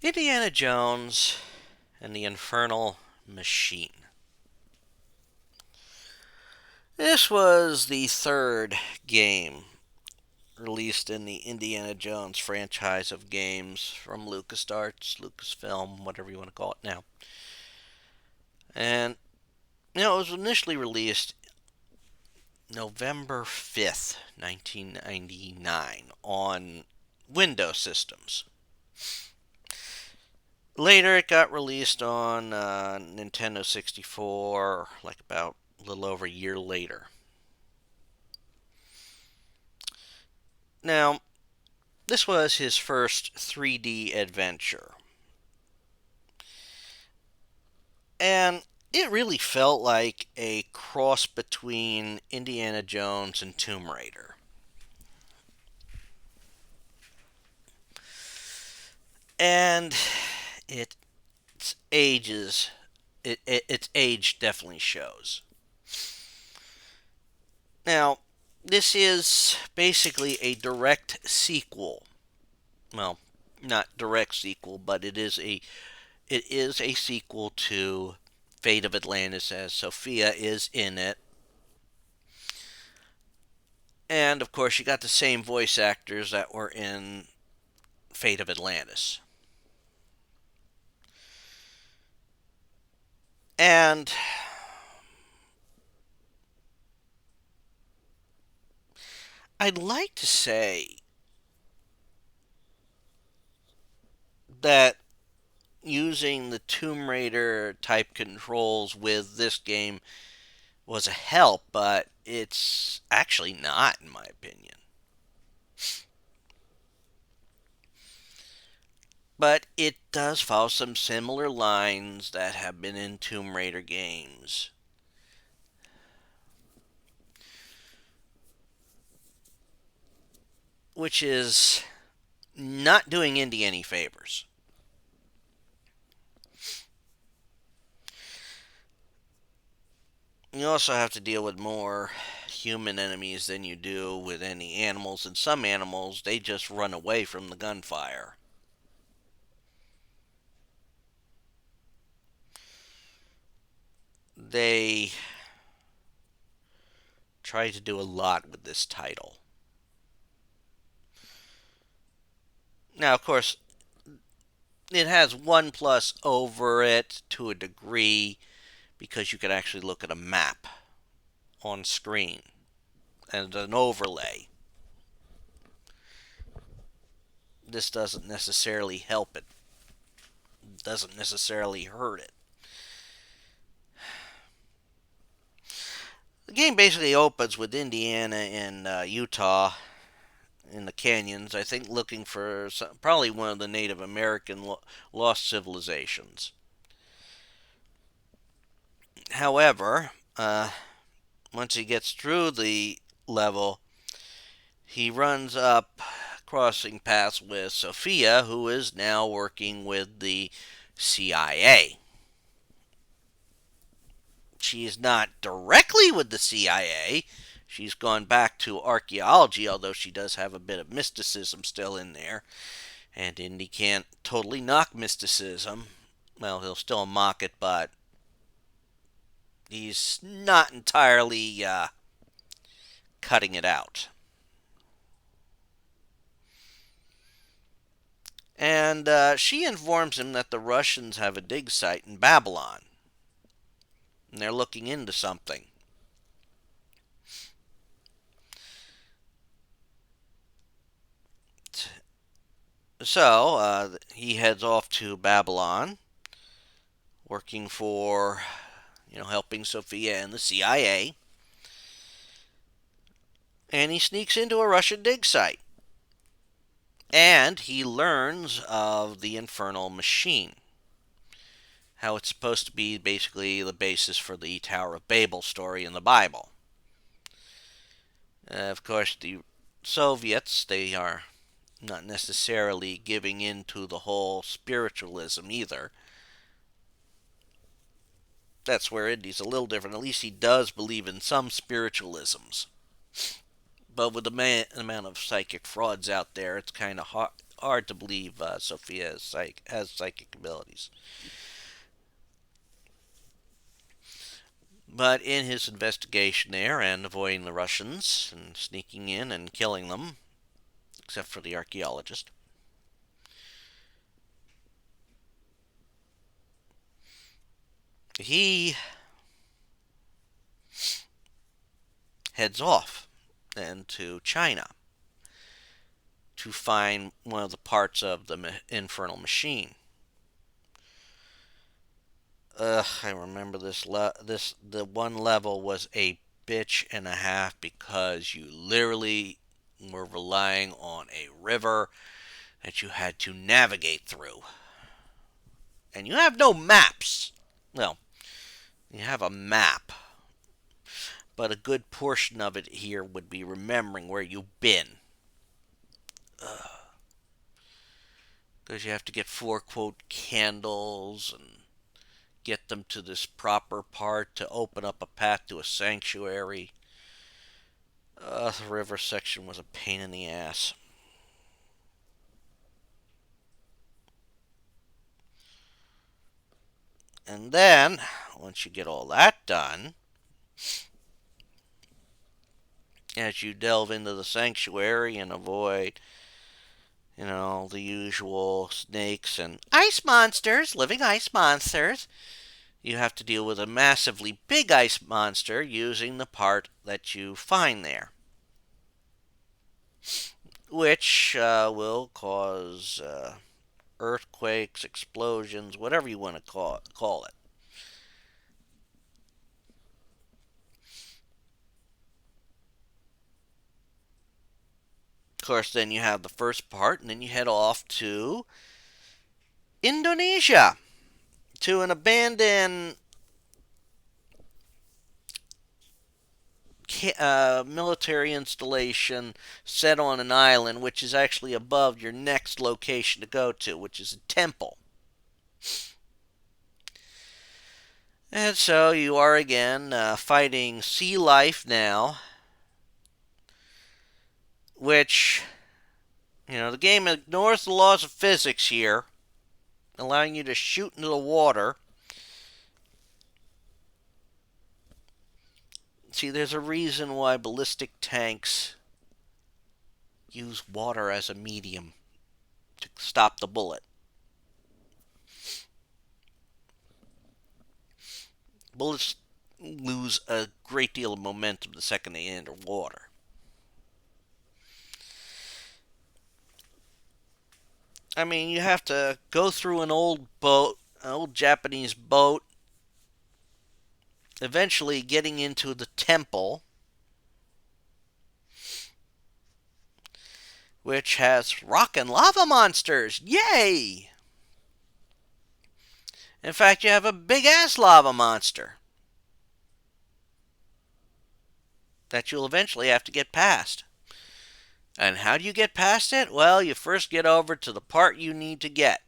Indiana Jones and the Infernal Machine. This was the third game released in the Indiana Jones franchise of games from LucasArts, Lucasfilm, whatever you want to call it now. And, it was initially released November 5th, 1999 on Windows systems. Later, it got released on Nintendo 64, like about a little over a year later. Now, this was his first 3D adventure. And it really felt like a cross between Indiana Jones and Tomb Raider. And its ages, its age definitely shows. Now, this is basically a direct sequel. Well, not direct sequel, but it is a sequel to Fate of Atlantis, as Sophia is in it. And of course, you got the same voice actors that were in Fate of Atlantis. And I'd like to say that using the Tomb Raider type controls with this game was a help, but it's actually not, in my opinion. But it does follow some similar lines that have been in Tomb Raider games, which is not doing Indy any favors. You also have to deal with more human enemies than you do with any animals, and some animals, they just run away from the gunfire. They try to do a lot with this title. Now, of course, it has one plus over it to a degree because you can actually look at a map on screen and an overlay. This doesn't necessarily help it, doesn't necessarily hurt it. The game basically opens with Indiana and Utah in the canyons, I think looking for probably one of the Native American lost civilizations. However, once he gets through the level, he runs up crossing paths with Sophia, who is now working with the CIA. She is not directly with the CIA. She's gone back to archaeology, although she does have a bit of mysticism still in there. And Indy can't totally knock mysticism. Well, he'll still mock it, but he's not entirely cutting it out. And she informs him that the Russians have a dig site in Babylon. And they're looking into something. So he heads off to Babylon, working for, helping Sophia and the CIA. And he sneaks into a Russian dig site. And he learns of the Infernal Machine. How it's supposed to be basically the basis for the Tower of Babel story in the Bible. Of course, the Soviets, they are not necessarily giving in to the whole spiritualism either. That's where Indy's a little different. At least he does believe in some spiritualisms. But with the amount of psychic frauds out there, it's kind of hard to believe Sophia has psychic abilities. But in his investigation there and avoiding the Russians and sneaking in and killing them, except for the archaeologist, he heads off then to China to find one of the parts of the infernal machine. I remember the one level was a bitch and a half because you literally were relying on a river that you had to navigate through. And you have no maps. Well, you have a map, but a good portion of it here would be remembering where you've been. Because you have to get 4 candles and get them to this proper part to open up a path to a sanctuary. The river section was a pain in the ass. And then, once you get all that done, as you delve into the sanctuary and avoid, the usual snakes and ice monsters, living ice monsters, you have to deal with a massively big ice monster using the part that you find there, which will cause earthquakes, explosions, whatever you want to call it. Of course, then you have the first part, and then you head off to Indonesia to an abandoned military installation set on an island, which is actually above your next location to go to, which is a temple. And so you are again fighting sea life now, which, the game ignores the laws of physics here, allowing you to shoot into the water. See, there's a reason why ballistic tanks use water as a medium to stop the bullet. Bullets lose a great deal of momentum the second they enter water. I mean, you have to go through an old boat, an old Japanese boat, eventually getting into the temple, which has rock and lava monsters. Yay! In fact, you have a big ass lava monster that you'll eventually have to get past. And how do you get past it? Well, you first get over to the part you need to get.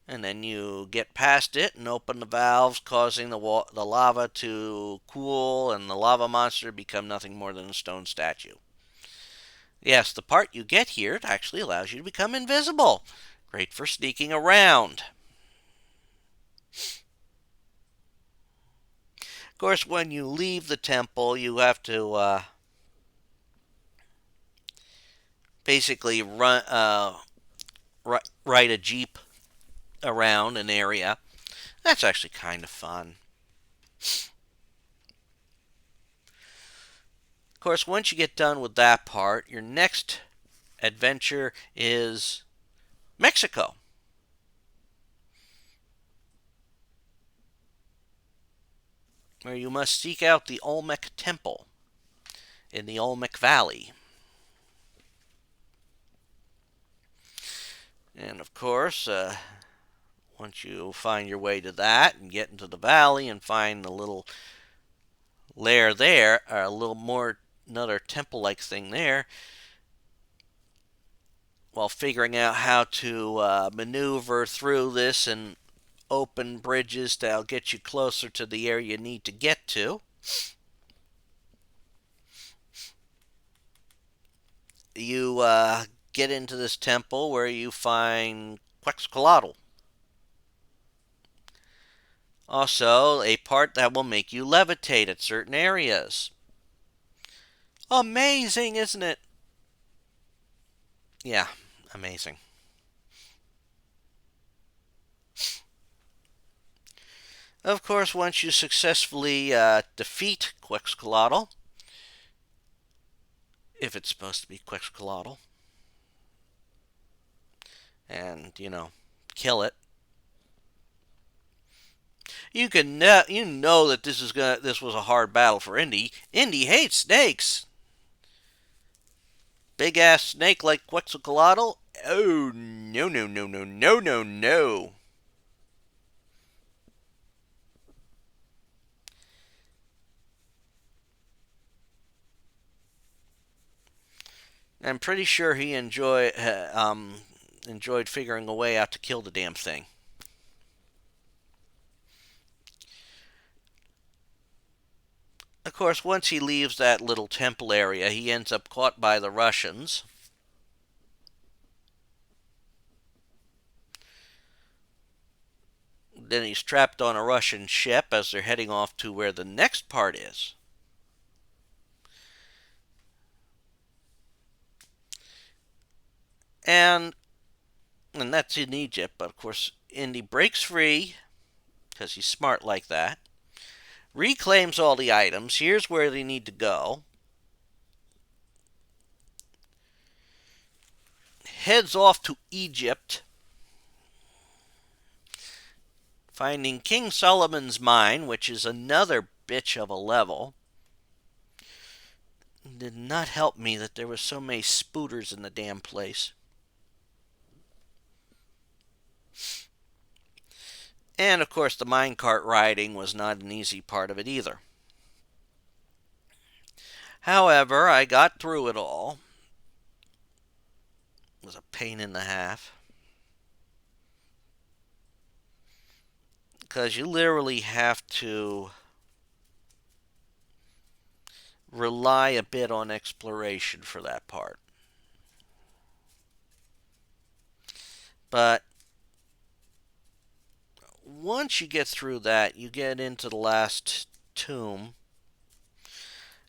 And then you get past it and open the valves, causing the lava to cool and the lava monster to become nothing more than a stone statue. Yes, the part you get here actually allows you to become invisible. Great for sneaking around. Of course, when you leave the temple, you have to basically ride a jeep around an area. That's actually kind of fun. Of course, once you get done with that part, your next adventure is Mexico, where you must seek out the Olmec Temple in the Olmec Valley. And of course, once you find your way to that and get into the valley and find the little lair there, or a little more, another temple-like thing there, while figuring out how to maneuver through this and open bridges that'll get you closer to the area you need to get to. You get into this temple where you find Quetzalcoatl. Also, a part that will make you levitate at certain areas. Amazing, isn't it? Yeah, amazing. Of course, once you successfully defeat Quetzalcoatl, if it's supposed to be Quetzalcoatl, and kill it, you know that this was a hard battle for Indy. Indy hates snakes. Big ass snake like Quetzalcoatl. Oh no no no no no no no. I'm pretty sure he enjoyed figuring a way out to kill the damn thing. Of course, once he leaves that little temple area, he ends up caught by the Russians. Then he's trapped on a Russian ship as they're heading off to where the next part is. And that's in Egypt, but of course Indy breaks free because he's smart like that. Reclaims all the items. Here's where they need to go. Heads off to Egypt, finding King Solomon's mine, which is another bitch of a level. It did not help me that there were so many spooters in the damn place. And of course, the minecart riding was not an easy part of it either. However, I got through it all. It was a pain in the half. Because you literally have to rely a bit on exploration for that part. But once you get through that, you get into the last tomb.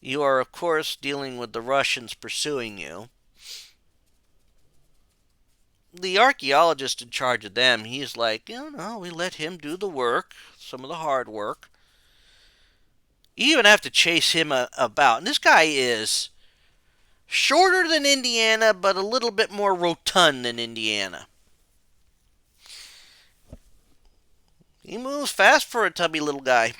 You are, of course, dealing with the Russians pursuing you. The archaeologist in charge of them, he's like, no, we let him do the work, some of the hard work. You even have to chase him about. And this guy is shorter than Indiana, but a little bit more rotund than Indiana. He moves fast for a tubby little guy.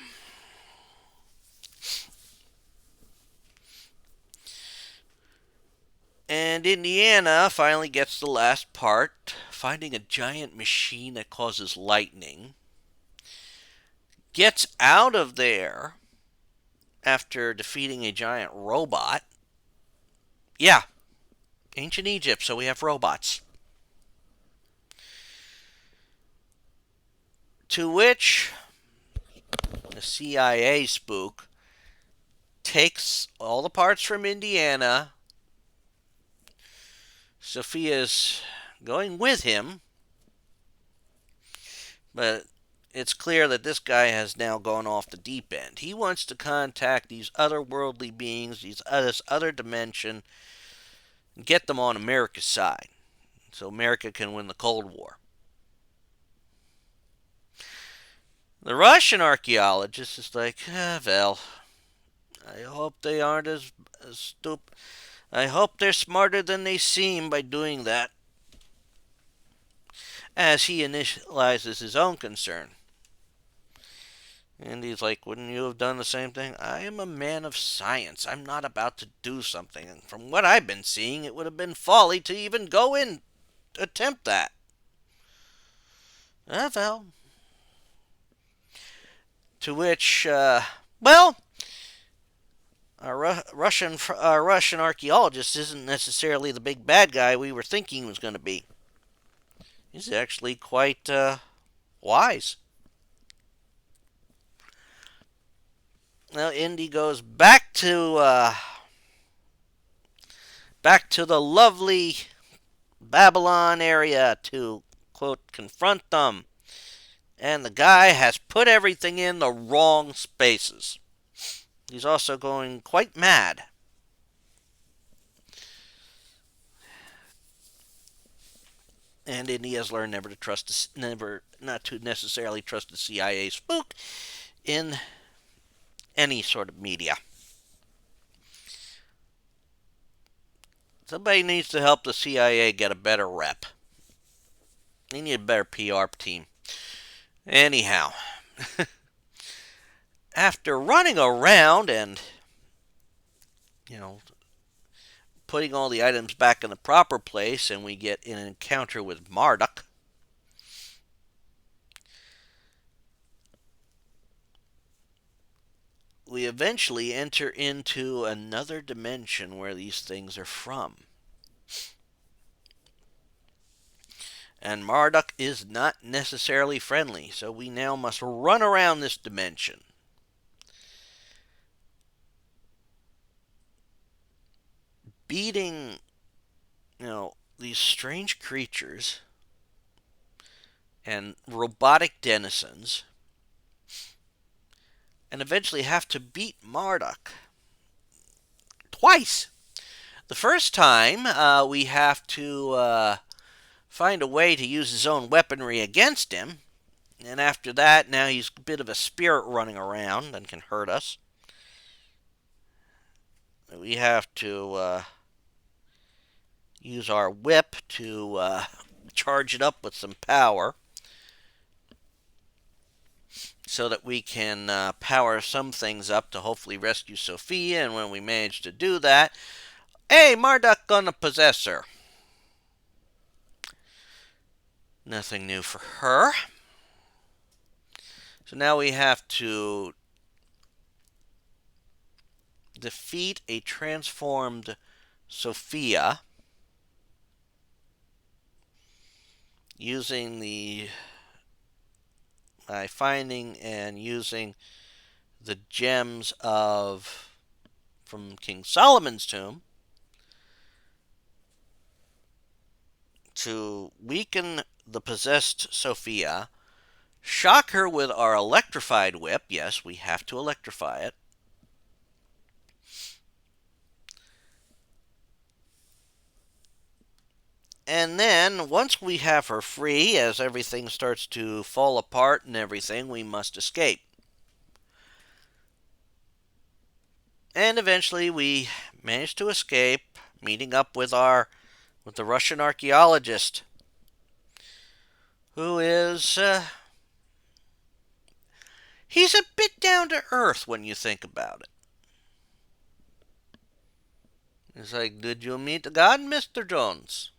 And Indiana finally gets the last part, finding a giant machine that causes lightning. Gets out of there after defeating a giant robot. Yeah, ancient Egypt, so we have robots. To which the CIA spook takes all the parts from Indiana. Sophia's going with him, but it's clear that this guy has now gone off the deep end. He wants to contact these otherworldly beings, this other dimension, and get them on America's side, so America can win the Cold War. The Russian archaeologist is like, well, I hope they aren't as stupid. I hope they're smarter than they seem by doing that. As he initializes his own concern. And he's like, wouldn't you have done the same thing? I am a man of science. I'm not about to do something. And from what I've been seeing, it would have been folly to even go in, attempt that. Well. To which, well, our Russian archaeologist isn't necessarily the big bad guy we were thinking he was going to be. He's actually quite wise. Now Indy goes back to the lovely Babylon area to, quote, confront them. And the guy has put everything in the wrong spaces. He's also going quite mad. And Indy has learned not to necessarily trust the CIA spook in any sort of media. Somebody needs to help the CIA get a better rep. They need a better PR team. Anyhow, after running around and, you know, putting all the items back in the proper place, and we get an encounter with Marduk, we eventually enter into another dimension where these things are from. And Marduk is not necessarily friendly, so we now must run around this dimension. Beating, these strange creatures and robotic denizens, and eventually have to beat Marduk twice. The first time, we have to find a way to use his own weaponry against him. And after that, now he's a bit of a spirit running around and can hurt us. We have to use our whip to charge it up with some power so that we can power some things up to hopefully rescue Sophia. And when we manage to do that, hey, Marduk gonna possess her. Nothing new for her. So now we have to defeat a transformed Sophia by finding and using the gems from King Solomon's tomb to weaken the possessed Sophia, shock her with our electrified whip. Yes, we have to electrify it. And then, once we have her free, as everything starts to fall apart and everything, we must escape. And eventually we manage to escape, meeting up with the Russian archaeologist, who is, he's a bit down to earth when you think about it. It's like, did you meet God, Mr. Jones?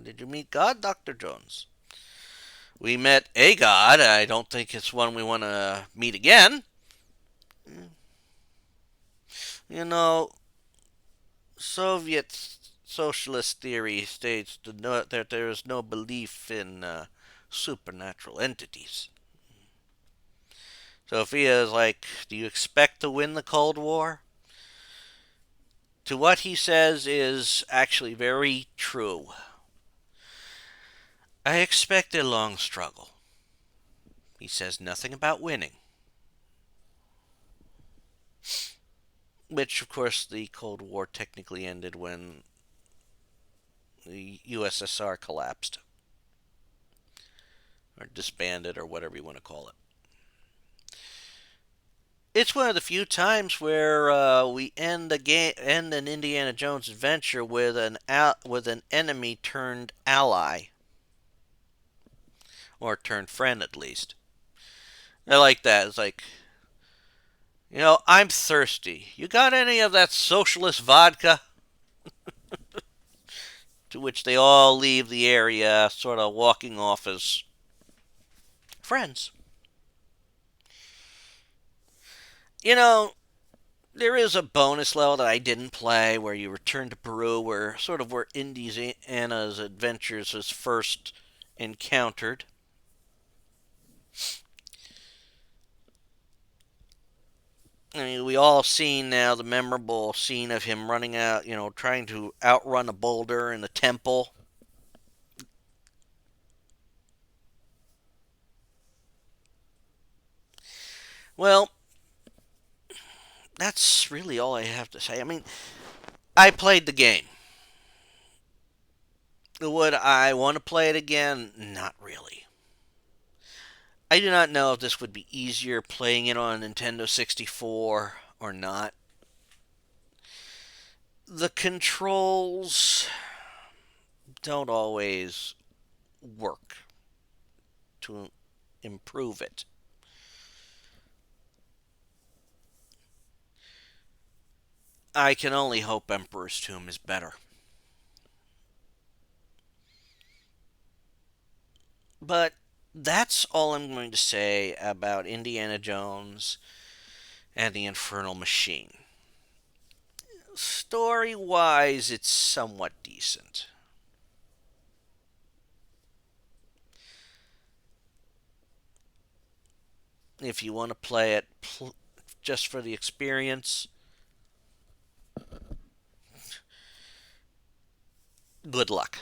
Did you meet God, Dr. Jones? We met a God. I don't think it's one we want to meet again. You know, Soviet socialist theory states that there is no belief in supernatural entities. Sophia is like, do you expect to win the Cold War? To what he says is actually very true. I expect a long struggle. He says nothing about winning. Which, of course, the Cold War technically ended when the USSR collapsed. Or disbanded, or whatever you want to call it. It's one of the few times where we end an Indiana Jones adventure with an enemy turned ally, or turned friend at least. I like that. It's like, I'm thirsty. You got any of that socialist vodka? To which they all leave the area, sort of walking off as friends. There is a bonus level that I didn't play where you return to Peru, where Indy's Anna's adventures is first encountered. I mean, we all seen now the memorable scene of him running out, trying to outrun a boulder in the temple. Well, that's really all I have to say. I mean, I played the game. Would I want to play it again? Not really. I do not know if this would be easier playing it on a Nintendo 64 or not. The controls don't always work to improve it. I can only hope Emperor's Tomb is better. But that's all I'm going to say about Indiana Jones and the Infernal Machine. Story wise, it's somewhat decent. If you want to play it just for the experience, good luck.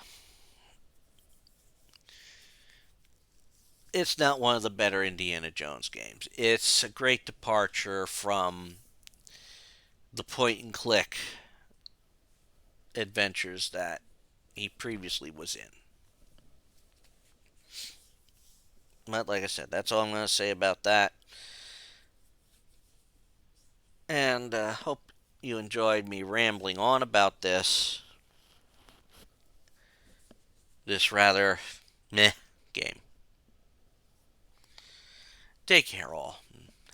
It's not one of the better Indiana Jones games. It's a great departure from the point and click adventures that he previously was in. But like I said, that's all I'm going to say about that. And hope you enjoyed me rambling on about this rather meh game. Take care, all.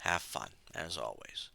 Have fun, as always.